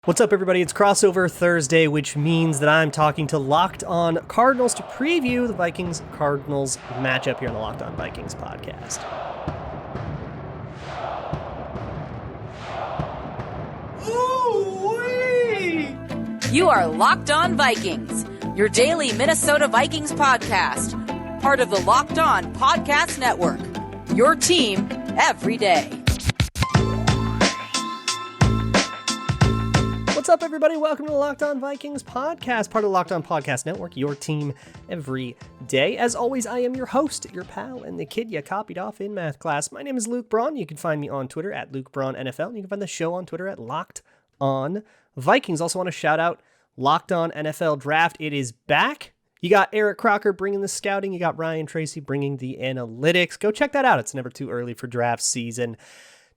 What's up, everybody? It's Crossover Thursday, which means that I'm talking to Locked On Cardinals to preview the Vikings-Cardinals matchup here on the Locked On Vikings podcast. Ooh-wee! You are Locked On Vikings, your daily Minnesota Vikings podcast, part of the Locked On Podcast Network, your team every day. What's up, everybody? Welcome to the Locked On Vikings podcast, part of the Locked On Podcast Network, your team every day. As always, I am your host, your pal, and the kid you copied off in math class. My name is Luke Braun. You can find me on Twitter at Luke Braun NFL, and you can find the show on Twitter at Locked On Vikings. Also want to shout out Locked On NFL Draft. It is back. You got Eric Crocker bringing the scouting. You got Ryan Tracy bringing the analytics. Go check that out. It's never too early for draft season.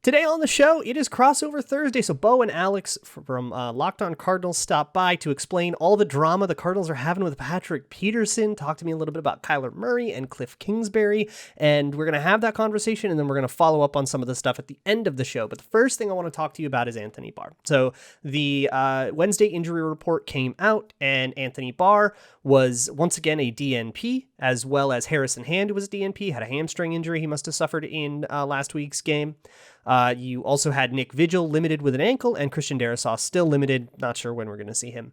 Today on the show, it is Crossover Thursday, so Bo and Alex from Locked On Cardinals stopped by to explain all the drama the Cardinals are having with Patrick Peterson, talk to me a little bit about Kyler Murray and Cliff Kingsbury, and we're going to have that conversation, and then we're going to follow up on some of the stuff at the end of the show. But the first thing I want to talk to you about is Anthony Barr. So the Wednesday injury report came out, and Anthony Barr was once again a DNP, as well as Harrison Hand, who was a DNP, had a hamstring injury he must have suffered in last week's game. You also had Nick Vigil limited with an ankle, and Christian Darrisaw still limited. Not sure when we're going to see him.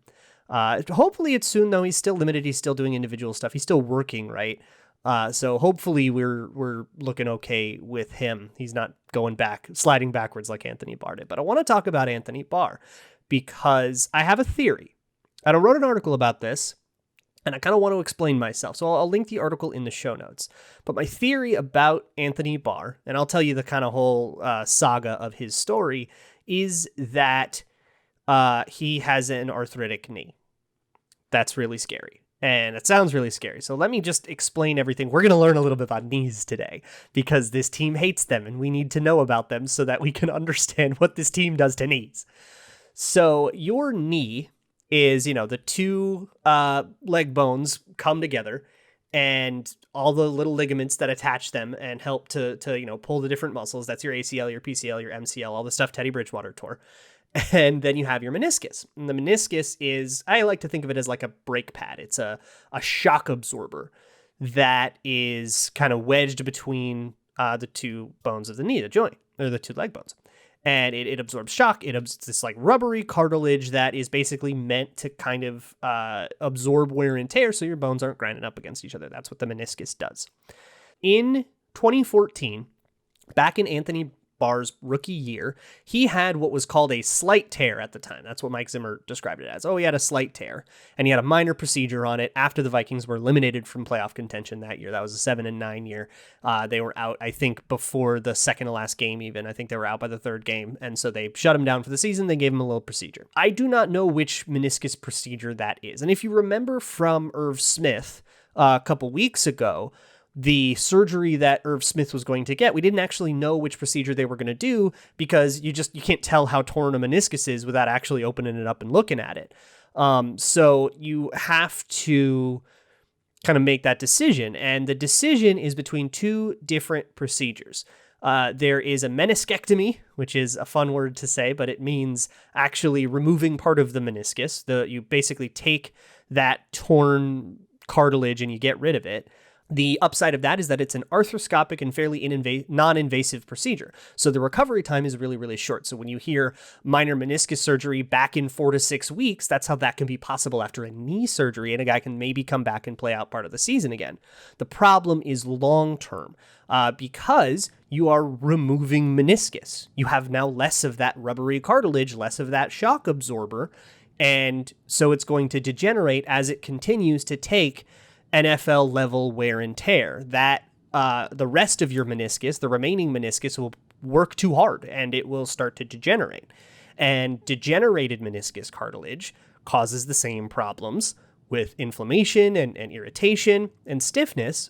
Hopefully it's soon, though. He's still limited. He's still doing individual stuff. He's still working, right? So hopefully we're looking okay with him. He's not going back, sliding backwards like Anthony Barr did. But I want to talk about Anthony Barr because I have a theory. And I wrote an article about this, and I kind of want to explain myself. So I'll link the article in the show notes. But my theory about Anthony Barr, and I'll tell you the kind of whole saga of his story, is that he has an arthritic knee. That's really scary. And it sounds really scary. So let me just explain everything. We're going to learn a little bit about knees today because this team hates them and we need to know about them so that we can understand what this team does to knees. So your knee is, the two leg bones come together and all the little ligaments that attach them and help to pull the different muscles. That's your ACL, your PCL, your MCL, all the stuff Teddy Bridgewater tore. And then you have your meniscus. And the meniscus is, I like to think of it as like a brake pad. It's a shock absorber that is kind of wedged between the two bones of the knee, the joint, or the two leg bones. And it absorbs shock. It's this like rubbery cartilage that is basically meant to kind of absorb wear and tear so your bones aren't grinding up against each other. That's what the meniscus does. In 2014, back in Anthony Barr's rookie year, he had what was called a slight tear at the time. That's what Mike Zimmer described it as. Oh, he had a slight tear, and he had a minor procedure on it after the Vikings were eliminated from playoff contention that year. That was a 7-9 year. They were out, I think, before the second to last game even. I think they were out by the third game, and so they shut him down for the season. They gave him a little procedure. I do not know which meniscus procedure that is, and if you remember from Irv Smith a couple weeks ago, the surgery that Irv Smith was going to get, we didn't actually know which procedure they were going to do because you can't tell how torn a meniscus is without actually opening it up and looking at it. So you have to kind of make that decision. And the decision is between two different procedures. There is a meniscectomy, which is a fun word to say, but it means actually removing part of the meniscus. You basically take that torn cartilage and you get rid of it. The upside of that is that it's an arthroscopic and fairly non-invasive procedure. So the recovery time is really, really short. So when you hear minor meniscus surgery back in 4 to 6 weeks, that's how that can be possible after a knee surgery, and a guy can maybe come back and play out part of the season again. The problem is long-term because you are removing meniscus. You have now less of that rubbery cartilage, less of that shock absorber, and so it's going to degenerate as it continues to take NFL level wear and tear. That the rest of your meniscus, the remaining meniscus, will work too hard and it will start to degenerate. And degenerated meniscus cartilage causes the same problems with inflammation and irritation and stiffness.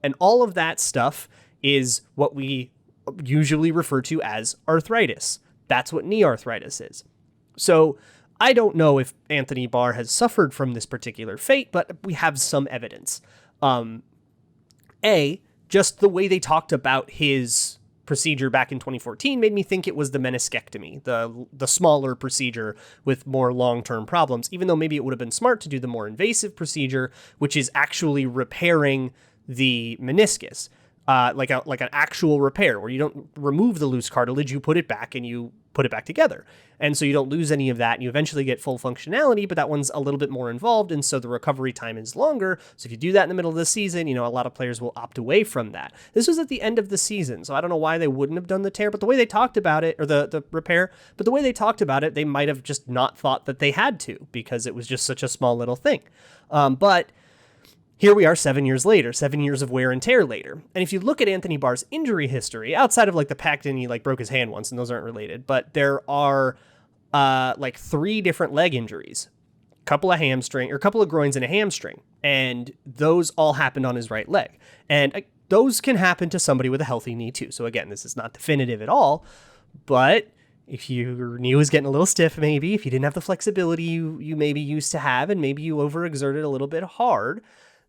And all of that stuff is what we usually refer to as arthritis. That's what knee arthritis is. So I don't know if Anthony Barr has suffered from this particular fate, but we have some evidence. Just the way they talked about his procedure back in 2014 made me think it was the meniscectomy, the smaller procedure with more long-term problems, even though maybe it would have been smart to do the more invasive procedure, which is actually repairing the meniscus, like an actual repair where you don't remove the loose cartilage, you put it back and you put it back together. And so you don't lose any of that and you eventually get full functionality, but that one's a little bit more involved. And so the recovery time is longer. So if you do that in the middle of the season, a lot of players will opt away from that. This was at the end of the season. So I don't know why they wouldn't have done the tear, but the way they talked about it, or the repair, but the way they talked about it, they might have just not thought that they had to because it was just such a small little thing. But here we are 7 years later, 7 years of wear and tear later. And if you look at Anthony Barr's injury history, outside of the pectin, he broke his hand once and those aren't related, but there are 3 different leg injuries, a couple of groins and a hamstring. And those all happened on his right leg. And those can happen to somebody with a healthy knee too. So again, this is not definitive at all, but if your knee was getting a little stiff, maybe if you didn't have the flexibility you maybe used to have, and maybe you overexerted a little bit hard,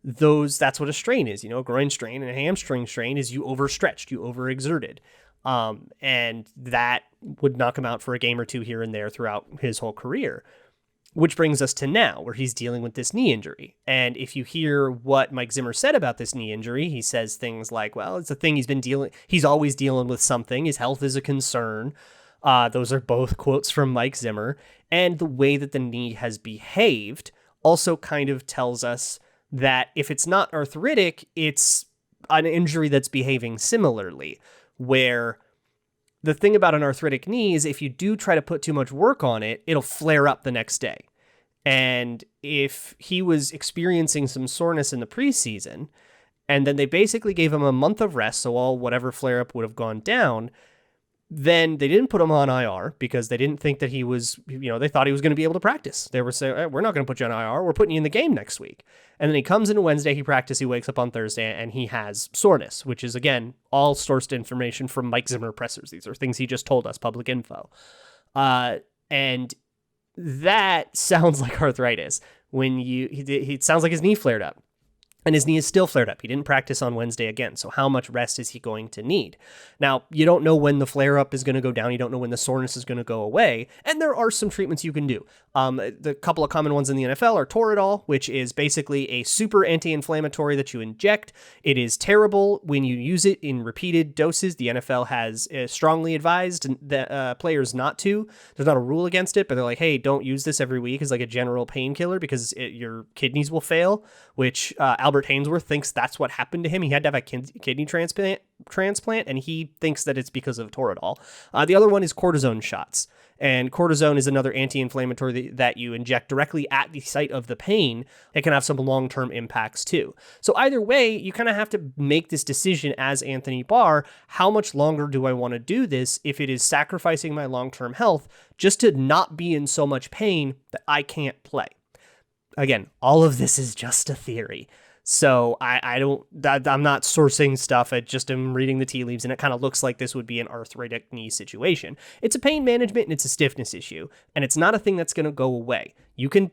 that's what a strain is. A groin strain and a hamstring strain is you overstretched, you overexerted. And that would knock him out for a game or two here and there throughout his whole career, which brings us to now where he's dealing with this knee injury. And if you hear what Mike Zimmer said about this knee injury, he says things like, well, it's a thing he's always dealing with something. His health is a concern. Those are both quotes from Mike Zimmer. And the way that the knee has behaved also kind of tells us that if it's not arthritic, it's an injury that's behaving similarly, where the thing about an arthritic knee is if you do try to put too much work on it, it'll flare up the next day. And if he was experiencing some soreness in the preseason, and then they basically gave him a month of rest, so whatever flare up would have gone down, then they didn't put him on IR because they didn't think that he was, they thought he was going to be able to practice. They were saying, hey, we're not going to put you on IR. We're putting you in the game next week. And then he comes in Wednesday, he practices, he wakes up on Thursday, and he has soreness, which is, again, all sourced information from Mike Zimmer pressers. These are things he just told us, public info. And that sounds like arthritis. It sounds like his knee flared up. And his knee is still flared up. He didn't practice on Wednesday again. So how much rest is he going to need? Now, you don't know when the flare-up is going to go down. You don't know when the soreness is going to go away. And there are some treatments you can do. The couple of common ones in the NFL are Toradol, which is basically a super anti-inflammatory that you inject. It is terrible when you use it in repeated doses. The NFL has strongly advised the players not to. There's not a rule against it, but they're like, hey, don't use this every week as like a general painkiller because your kidneys will fail, which Albert Hainsworth thinks that's what happened to him. He had to have a kidney transplant, and he thinks that it's because of Toradol. The other one is cortisone shots. And cortisone is another anti-inflammatory that you inject directly at the site of the pain. It can have some long-term impacts too. So either way, you kind of have to make this decision as Anthony Barr. How much longer do I want to do this if it is sacrificing my long-term health just to not be in so much pain that I can't play? Again, all of this is just a theory. So I'm not sourcing stuff. I just am reading the tea leaves, and it kind of looks like this would be an arthritic knee situation. It's a pain management and it's a stiffness issue, and it's not a thing that's going to go away. You can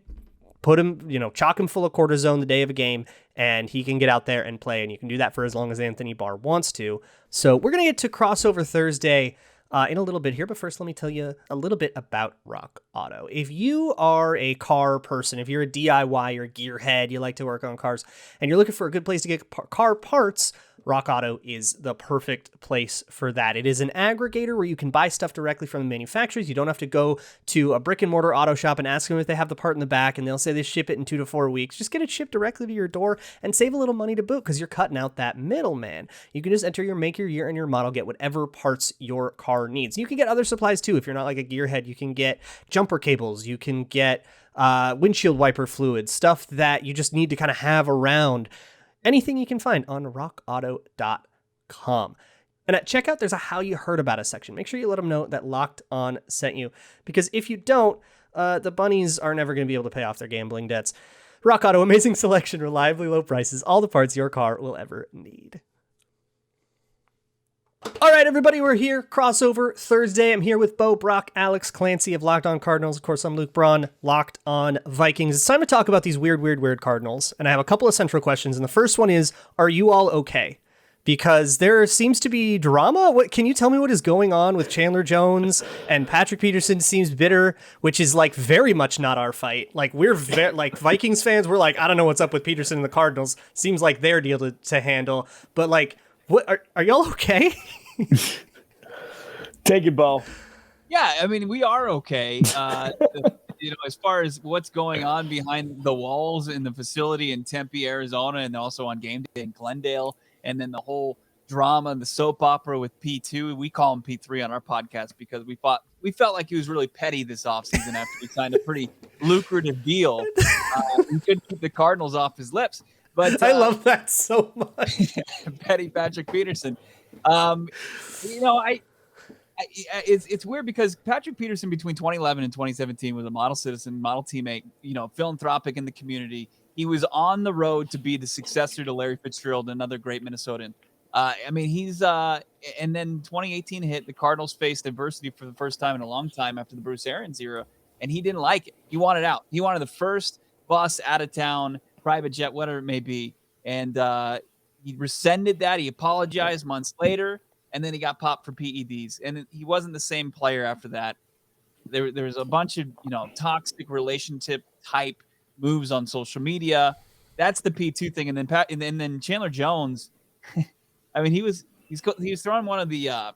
put him, chock him full of cortisone the day of a game, and he can get out there and play, and you can do that for as long as Anthony Barr wants to. So we're going to get to Crossover Thursday in a little bit here, but first let me tell you a little bit about Rock Auto. If you are a car person, if you're a DIY or gearhead, you like to work on cars, and you're looking for a good place to get car parts, Rock Auto is the perfect place for that. It is an aggregator where you can buy stuff directly from the manufacturers. You don't have to go to a brick and mortar auto shop and ask them if they have the part in the back, and they'll say they ship it in 2 to 4 weeks. Just get it shipped directly to your door and save a little money to boot because you're cutting out that middleman. You can just enter your make, your year, and your model, get whatever parts your car needs. You can get other supplies too. If you're not like a gearhead, you can get jumper cables. You can get windshield wiper fluid, stuff that you just need to kind of have around. Anything you can find on rockauto.com. And at checkout, there's a How You Heard About Us section. Make sure you let them know that Locked On sent you, because if you don't, the bunnies are never going to be able to pay off their gambling debts. Rock Auto, amazing selection, reliably low prices, all the parts your car will ever need. All right, everybody, we're here. Crossover Thursday. I'm here with Bo, Brock, Alex, Clancy of Locked On Cardinals. Of course, I'm Luke Braun, Locked On Vikings. It's time to talk about these weird Cardinals. And I have a couple of central questions. And the first one is, are you all okay? because there seems to be drama. What can you tell me what is going on with Chandler Jones and Patrick Peterson seems bitter, which is like very much not our fight. Like we're like Vikings fans, we're like, I don't know what's up with Peterson and the Cardinals. Seems like their deal to handle. But like, what are y'all okay? Take it, Bo. Yeah, I mean, we are okay. As far as what's going on behind the walls in the facility in Tempe, Arizona, and also on game day in Glendale, and then the whole drama, the soap opera with P2. We call him P3 on our podcast because we felt like he was really petty this offseason after he signed a pretty lucrative deal. He couldn't keep the Cardinals off his lips. But I love that so much. Petty Patrick Peterson. It's weird because Patrick Peterson between 2011 and 2017 was a model citizen, model teammate, philanthropic in the community. He was on the road to be the successor to Larry Fitzgerald, another great Minnesotan. And then 2018 hit, the Cardinals faced adversity for the first time in a long time after the Bruce Arians era, and he didn't like it. He wanted out. He wanted the first bus out of town, private jet, whatever it may be. And he rescinded that. He apologized months later. And then he got popped for PEDs, and he wasn't the same player after that. There was a bunch of toxic relationship type moves on social media. That's the P2 thing, and then Chandler Jones. I mean, he was throwing one of the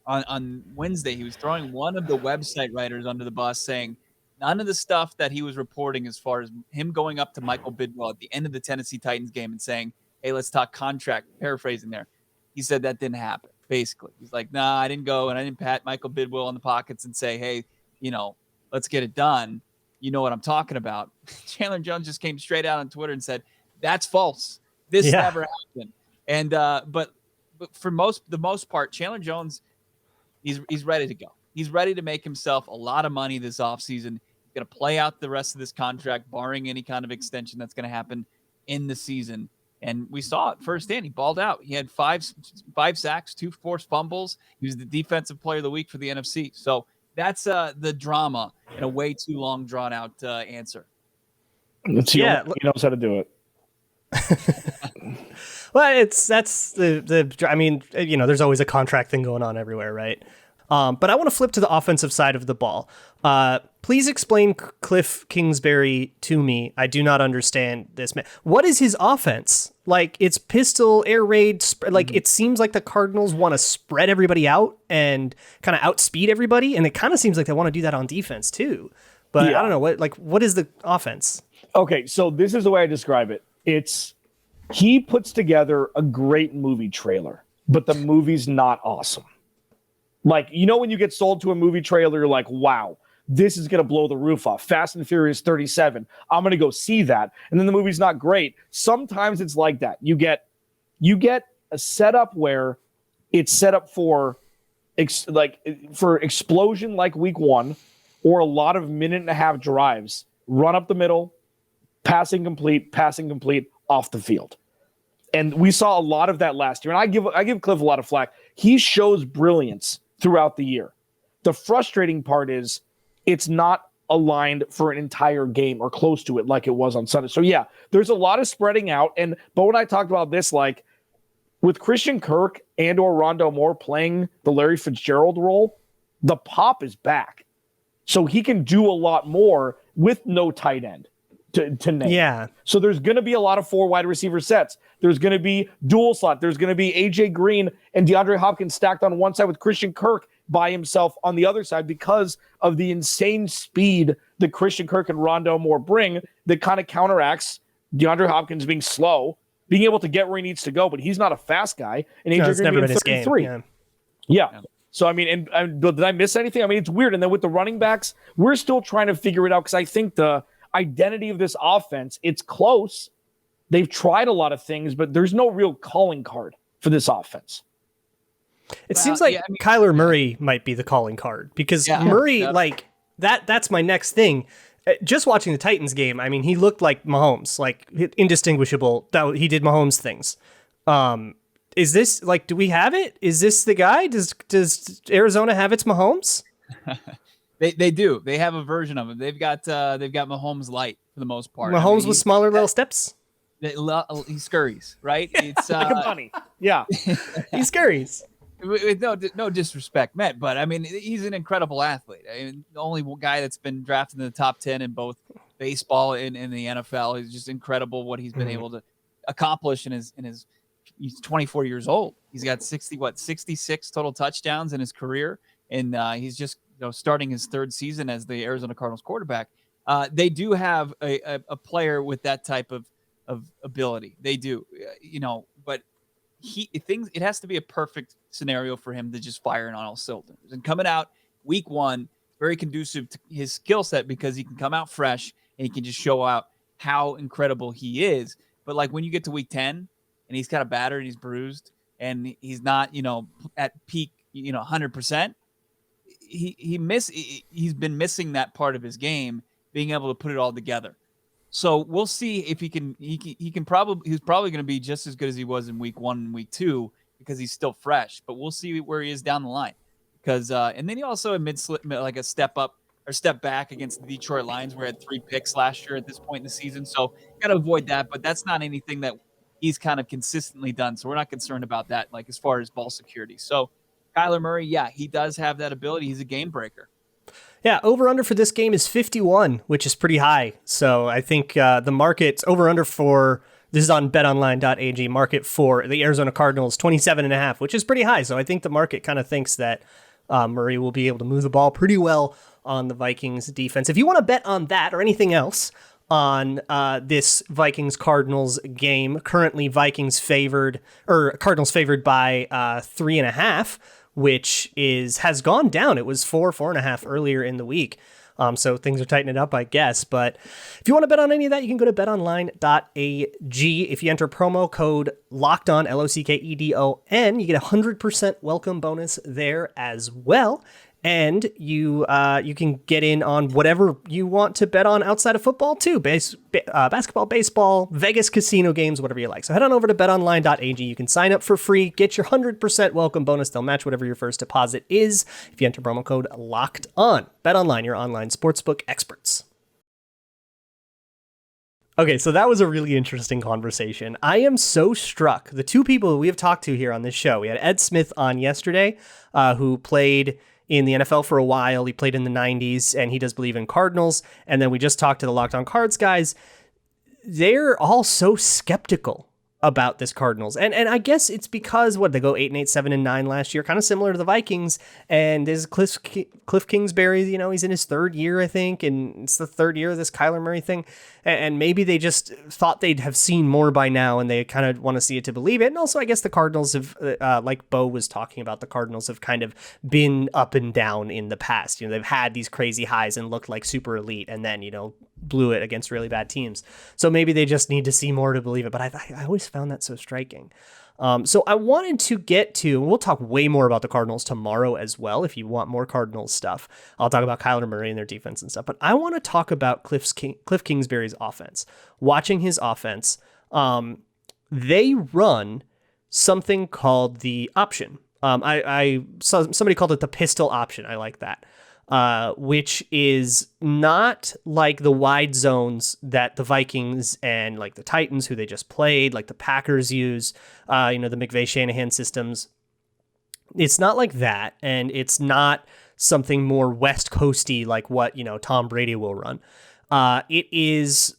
on Wednesday. He was throwing one of the website writers under the bus, saying none of the stuff that he was reporting as far as him going up to Michael Bidwell at the end of the Tennessee Titans game and saying, "Hey, let's talk contract." Paraphrasing there. He said that didn't happen, basically. He's like, nah, I didn't go, and I didn't pat Michael Bidwell on the pockets and say, hey, let's get it done. You know what I'm talking about. Chandler Jones just came straight out on Twitter and said, that's false. This never happened. And but for the most part, Chandler Jones, he's ready to go. He's ready to make himself a lot of money this offseason. He's going to play out the rest of this contract, barring any kind of extension that's going to happen in the season. And we saw it firsthand. He balled out. He had five sacks, 2 forced fumbles. He was the defensive player of the week for the NFC. So that's the drama in a way too long, drawn out answer. He knows how to do it. Well, that's I mean, there's always a contract thing going on everywhere, right? But I want to flip to the offensive side of the ball. Please explain Cliff Kingsbury to me. I do not understand this man. What is his offense? Like, it's pistol, air raid. It seems like the Cardinals want to spread everybody out and kind of outspeed everybody. And it kind of seems like they want to do that on defense too. But I don't know what is the offense? Okay. So this is the way I describe it. He puts together a great movie trailer, but the movie's not awesome. Like, when you get sold to a movie trailer, you're like, wow, this is going to blow the roof off. Fast and Furious 37. I'm going to go see that. And then the movie's not great. Sometimes it's like that. You get a setup where it's set up for explosion like week 1, or a lot of minute and a half drives, run up the middle, passing complete, off the field. And we saw a lot of that last year. And I give Cliff a lot of flack. He shows brilliance throughout the year. The frustrating part is it's not aligned for an entire game or close to it like it was on Sunday. So yeah, there's a lot of spreading out. But when I talked about this, like with Christian Kirk and or Rondale Moore playing the Larry Fitzgerald role, the pop is back. So he can do a lot more with no tight end to name. Yeah. So there's going to be a lot of 4 wide receiver sets. There's going to be dual slot. There's going to be AJ Green and DeAndre Hopkins stacked on one side with Christian Kirk by himself on the other side because of the insane speed that Christian Kirk and Rondale Moore bring that kind of counteracts DeAndre Hopkins being slow, being able to get where he needs to go, but he's not a fast guy. And AJ Green being 33. Yeah. So, I mean, and did I miss anything? I mean, it's weird. And then with the running backs, we're still trying to figure it out because I think the identity of this offense, it's close. They've tried a lot of things, but there's no real calling card for this offense. It seems like Kyler Murray might be the calling card because Murray, that's my next thing. Just watching the Titans game, I mean, he looked like Mahomes, like indistinguishable. He did Mahomes things. Is this do we have it? Is this the guy? Does Arizona have its Mahomes? They do. They have a version of him. They've got Mahomes light for the most part. Mahomes with smaller little steps. He scurries, right? It's Like a bunny. Yeah. He scurries. with no disrespect meant, but I mean, he's an incredible athlete. I mean, the only guy that's been drafted in the top 10 in both baseball and in the NFL. Is just incredible what he's been able to accomplish in his. He's 24 years old. He's got 66 total touchdowns in his career, and he's just starting his third season as the Arizona Cardinals quarterback. They do have a player with that type of ability. They do, but it has to be a perfect scenario for him to just fire on all cylinders. And coming out week one, very conducive to his skill set because he can come out fresh and he can just show out how incredible he is. But like when you get to week 10 and he's got a batter and he's bruised and he's not, at peak, 100%, he's been missing that part of his game, being able to put it all together. So we'll see if he can. He's probably going to be just as good as he was in week 1 and week 2 because he's still fresh. But we'll see where he is down the line. Because and then he also admits like a step up or step back against the Detroit Lions, where he had 3 picks last year at this point in the season. So got to avoid that. But that's not anything that he's kind of consistently done. So we're not concerned about that. Like as far as ball security. So Kyler Murray, yeah, he does have that ability. He's a game breaker. Yeah, over-under for this game is 51, which is pretty high. So I think the market's over-under for, this is on betonline.ag, market for the Arizona Cardinals, 27.5, which is pretty high. So I think the market kind of thinks that Murray will be able to move the ball pretty well on the Vikings defense. If you want to bet on that or anything else on this Vikings-Cardinals game, currently Cardinals favored by 3.5, which has gone down. It was 4.5 earlier in the week. So things are tightening up, I guess. But if you want to bet on any of that, you can go to betonline.ag. If you enter promo code LOCKEDON, LOCKEDON, you get a 100% welcome bonus there as well. And you can get in on whatever you want to bet on outside of football too. Basketball, baseball, Vegas casino games, whatever you like. So head on over to betonline.ag. You can sign up for free, get your 100% welcome bonus. They'll match whatever your first deposit is if you enter promo code LOCKEDON. BetOnline, your online sportsbook experts. Okay, so that was a really interesting conversation. I am so struck. The two people we have talked to here on this show, we had Ed Smith on yesterday, who played in the NFL for a while. He played in the 90s, and he does believe in Cardinals. And then we just talked to the Locked On Cards guys. They're all so skeptical about this Cardinals. And I guess it's because, they go 8-8, 7-9 last year, kind of similar to the Vikings. And there's Cliff Kingsbury, he's in his third year, I think, and it's the third year of this Kyler Murray thing. And maybe they just thought they'd have seen more by now, and they kind of want to see it to believe it. And also, I guess the Cardinals have, like Bo was talking about, the Cardinals have kind of been up and down in the past. They've had these crazy highs and looked like super elite, and then, blew it against really bad teams. So maybe they just need to see more to believe it. But I always found that so striking. So I wanted to get to, and we'll talk way more about the Cardinals tomorrow as well. If you want more Cardinals stuff, I'll talk about Kyler Murray and their defense and stuff. But I want to talk about Cliff Kingsbury's offense. Watching his offense, they run something called the option. I saw somebody called it the pistol option. I like that. Which is not like the wide zones that the Vikings and like the Titans, who they just played, like the Packers use, the McVay Shanahan systems. It's not like that. And it's not something more West Coasty like what, Tom Brady will run. It is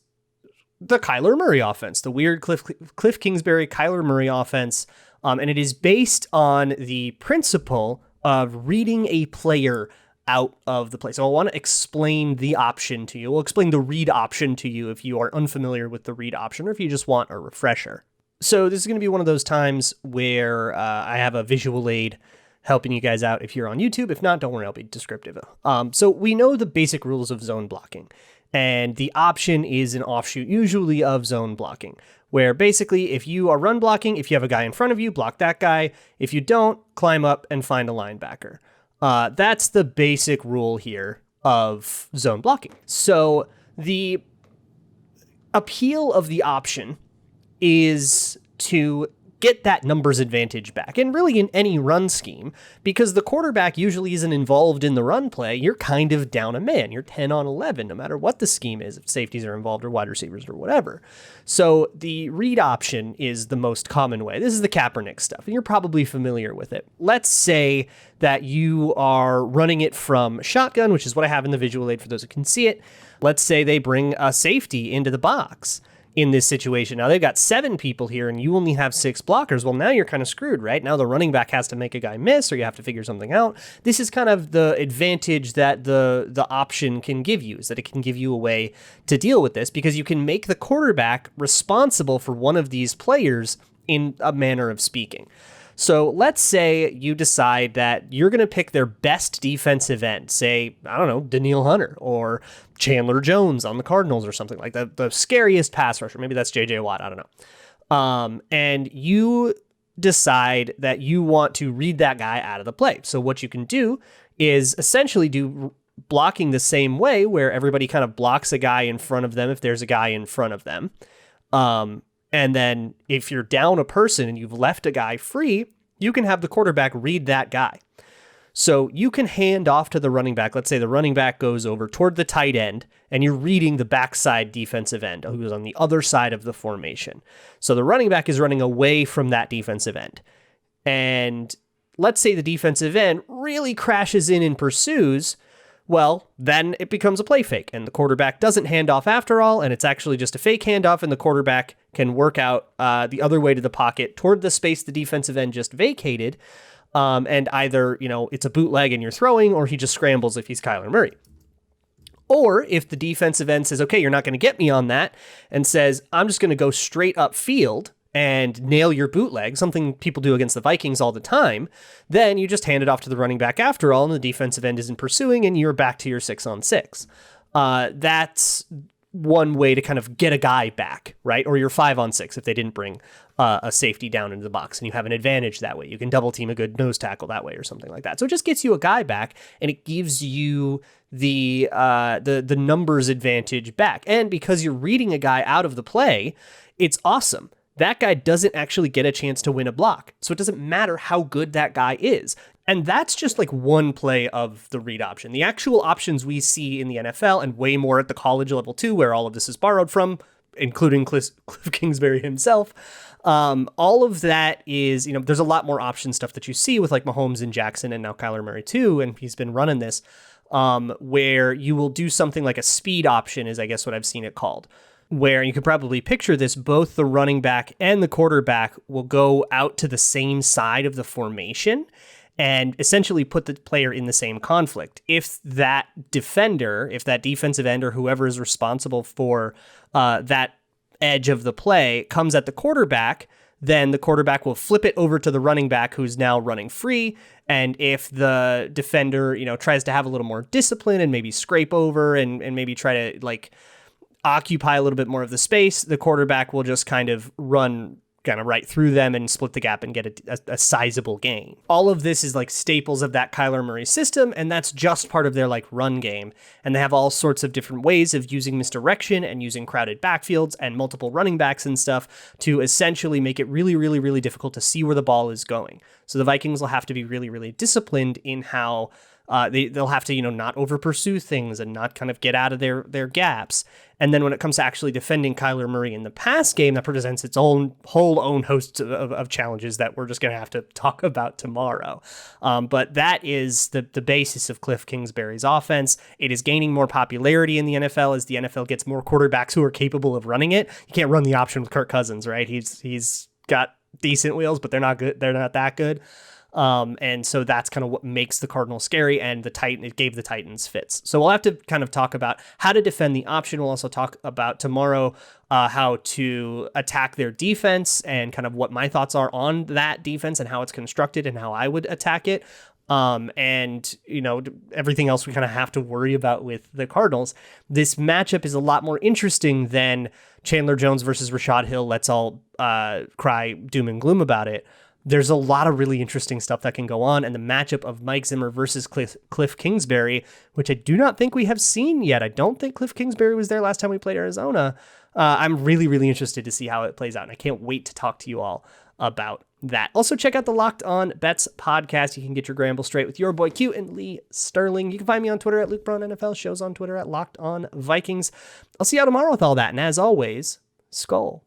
the Kyler Murray offense, the weird Cliff Kingsbury, Kyler Murray offense. And it is based on the principle of reading a player out of the play. So I want to explain the option to you. We'll explain the read option to you if you are unfamiliar with the read option or if you just want a refresher. So this is going to be one of those times where I have a visual aid helping you guys out if you're on YouTube. If not, don't worry, I'll be descriptive. So we know the basic rules of zone blocking, and the option is an offshoot usually of zone blocking, where basically if you are run blocking, if you have a guy in front of you, block that guy. If you don't, climb up and find a linebacker. That's the basic rule here of zone blocking. So the appeal of the option is to get that numbers advantage back. And really in any run scheme, because the quarterback usually isn't involved in the run play, you're kind of down a man. You're 10 on 11, no matter what the scheme is, if safeties are involved or wide receivers or whatever. So the read option is the most common way. This is the Kaepernick stuff, and you're probably familiar with it. Let's say that you are running it from shotgun, which is what I have in the visual aid for those who can see it. Let's say they bring a safety into the box in this situation. Now they've got 7 people here and you only have 6 blockers. Well, now you're kind of screwed, right? Now the running back has to make a guy miss, or you have to figure something out. This is kind of the advantage that the option can give you, is that it can give you a way to deal with this, because you can make the quarterback responsible for one of these players in a manner of speaking. So let's say you decide that you're going to pick their best defensive end, say, I don't know, Danielle Hunter or Chandler Jones on the Cardinals or something like that, the scariest pass rusher. Maybe that's JJ Watt. I don't know. And you decide that you want to read that guy out of the play. So what you can do is essentially do blocking the same way, where everybody kind of blocks a guy in front of them if there's a guy in front of them. And then if you're down a person and you've left a guy free, you can have the quarterback read that guy. So you can hand off to the running back. Let's say the running back goes over toward the tight end and you're reading the backside defensive end who's on the other side of the formation. So the running back is running away from that defensive end. And let's say the defensive end really crashes in and pursues. Well, then it becomes a play fake and the quarterback doesn't hand off after all, and it's actually just a fake handoff, and the quarterback can work out the other way to the pocket toward the space the defensive end just vacated, and either, it's a bootleg and you're throwing, or he just scrambles if he's Kyler Murray. Or if the defensive end says, okay, you're not going to get me on that, and says, I'm just going to go straight up field and nail your bootleg, something people do against the Vikings all the time, then you just hand it off to the running back after all, and the defensive end isn't pursuing, and you're back to your 6-on-6. That's one way to kind of get a guy back, right? Or you're 5-on-6 if they didn't bring a safety down into the box, and you have an advantage that way. You can double team a good nose tackle that way or something like that. So it just gets you a guy back, and it gives you the numbers advantage back. And because you're reading a guy out of the play, it's awesome. That guy doesn't actually get a chance to win a block. So it doesn't matter how good that guy is. And that's just like one play of the read option. The actual options we see in the NFL, and way more at the college level too, where all of this is borrowed from, including Cliff Kingsbury himself. All of that is, there's a lot more option stuff that you see with like Mahomes and Jackson, and now Kyler Murray too, and he's been running this, where you will do something like a speed option is, I guess, what I've seen it called, where you could probably picture this, both the running back and the quarterback will go out to the same side of the formation and essentially put the player in the same conflict. If that defensive end, or whoever is responsible for that edge of the play comes at the quarterback, then the quarterback will flip it over to the running back who's now running free. And if the defender, tries to have a little more discipline and maybe scrape over and maybe try to occupy a little bit more of the space, the quarterback will just kind of run right through them and split the gap and get a sizable gain. All of this is like staples of that Kyler Murray system, and that's just part of their run game. And they have all sorts of different ways of using misdirection and using crowded backfields and multiple running backs and stuff to essentially make it really, really, really difficult to see where the ball is going. So the Vikings will have to be really, really disciplined in how they'll have to, not over pursue things and not kind of get out of their gaps. And then when it comes to actually defending Kyler Murray in the pass game, that presents its own host of challenges that we're just going to have to talk about tomorrow. But that is the basis of Cliff Kingsbury's offense. It is gaining more popularity in the NFL as the NFL gets more quarterbacks who are capable of running it. You can't run the option with Kirk Cousins, right? He's got decent wheels, but they're not good. They're not that good. And so that's kind of what makes the Cardinals scary, and it gave the Titans fits. So we'll have to kind of talk about how to defend the option. We'll also talk about tomorrow how to attack their defense and kind of what my thoughts are on that defense and how it's constructed and how I would attack it. And everything else we kind of have to worry about with the Cardinals. This matchup is a lot more interesting than Chandler Jones versus Rashad Hill. Let's all cry doom and gloom about it. There's a lot of really interesting stuff that can go on, and the matchup of Mike Zimmer versus Cliff Kingsbury, which I do not think we have seen yet. I don't think Cliff Kingsbury was there last time we played Arizona. I'm really, really interested to see how it plays out, and I can't wait to talk to you all about that. Also, check out the Locked On Bets podcast. You can get your Gramble straight with your boy Q and Lee Sterling. You can find me on Twitter at Luke Braun NFL, shows on Twitter at Locked On Vikings. I'll see you out tomorrow with all that. And as always, Skull